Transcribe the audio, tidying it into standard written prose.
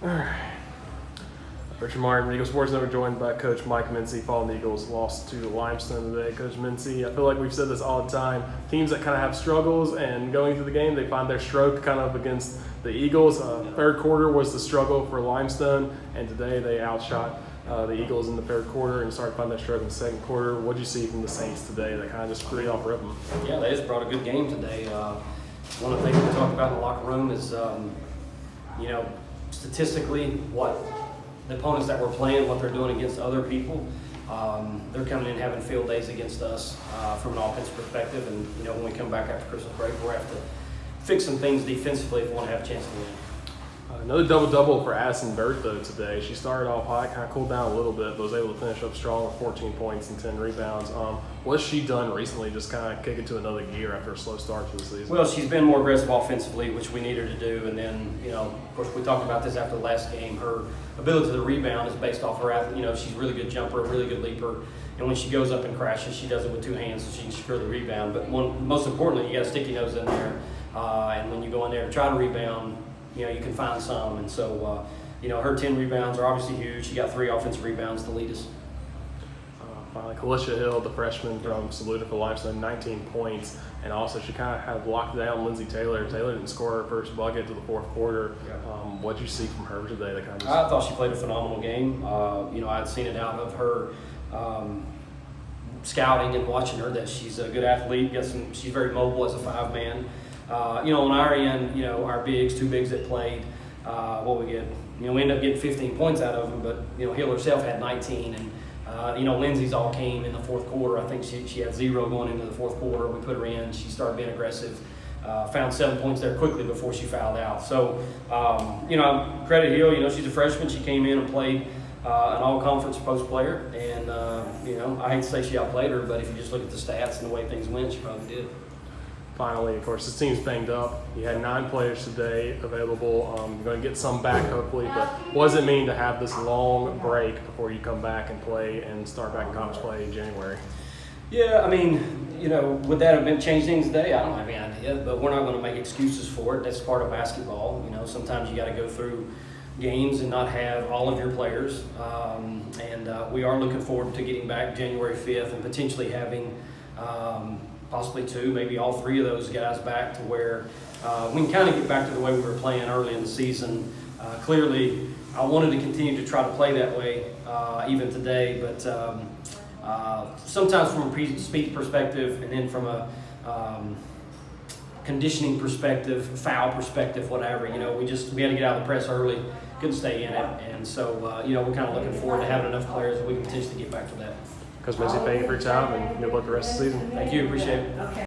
All right. Richard Martin, Eagle Sports Network, joined by Coach Mike Mincey. Following the Eagles lost to Limestone today. Coach Mincey, I feel like we've said this all the time. Teams that kind of have struggles and going through the game, they find their stroke kind of against the Eagles. Third quarter was the struggle for Limestone, and today they outshot the Eagles in the third quarter and started finding their stroke in the second quarter. What did you see from the Saints today that kind of just really off rhythm? Yeah, they just brought a good game today. One of the things we talked about in the locker room is, statistically, what the opponents that we're playing, what they're doing against other people. They're coming in having field days against us from an offensive perspective. And, when we come back after Christmas break, we'll have to fix some things defensively if we want to have a chance to win. Another double-double for Addison Bertho today. She started off high, kind of cooled down a little bit, but was able to finish up strong with 14 points and 10 rebounds. What's she done recently, just kind of kick it to another gear after a slow start to the season? Well, she's been more aggressive offensively, which we need her to do. And then, of course, we talked about this after the last game. Her ability to rebound is based off her, she's a really good jumper, a really good leaper. And when she goes up and crashes, she does it with two hands so she can secure the rebound. But most importantly, you got a sticky nose in there. And when you go in there and try to rebound, you can find some. And so, her 10 rebounds are obviously huge. She got 3 offensive rebounds to lead us. Finally, Kalisha Hill, the freshman from Saluda for Limestone, 19 points. And also, she kind of had locked down Lindsay Taylor. Taylor didn't score her first bucket to the fourth quarter. Yeah. What did you see from her today? I thought she played a phenomenal game. I had seen it out of her scouting and watching her that she's a good athlete. She's very mobile as a 5-man. On our end, our bigs, 2 bigs that played, what we get, we ended up getting 15 points out of them, but, Hill herself had 19, and, Lindsay's all came in the fourth quarter. I think she had 0 going into the fourth quarter. We put her in. She started being aggressive, found 7 points there quickly before she fouled out. So, credit Hill, she's a freshman. She came in and played an all-conference post player, and, I hate to say she outplayed her, but if you just look at the stats and the way things went, she probably did. Finally, of course, this team's banged up. You had 9 players today available. You're going to get some back, hopefully. But what does it mean to have this long break before you come back and play and start back in conference play in January? Yeah, would that have been changed things today? I don't have any idea. But we're not going to make excuses for it. That's part of basketball. Sometimes you got to go through games and not have all of your players. We are looking forward to getting back January 5th and potentially having possibly 2, maybe all 3 of those guys back to where we can kind of get back to the way we were playing early in the season. Clearly, I wanted to continue to try to play that way even today, but sometimes from a speed perspective and then from a conditioning perspective, foul perspective, whatever, we had to get out of the press early, couldn't stay in it, and so, we're kind of looking forward to having enough players that we can potentially get back to that. Coach Mincey, thank you for your time, and good luck the rest of the season. Thank you. Appreciate it. Okay.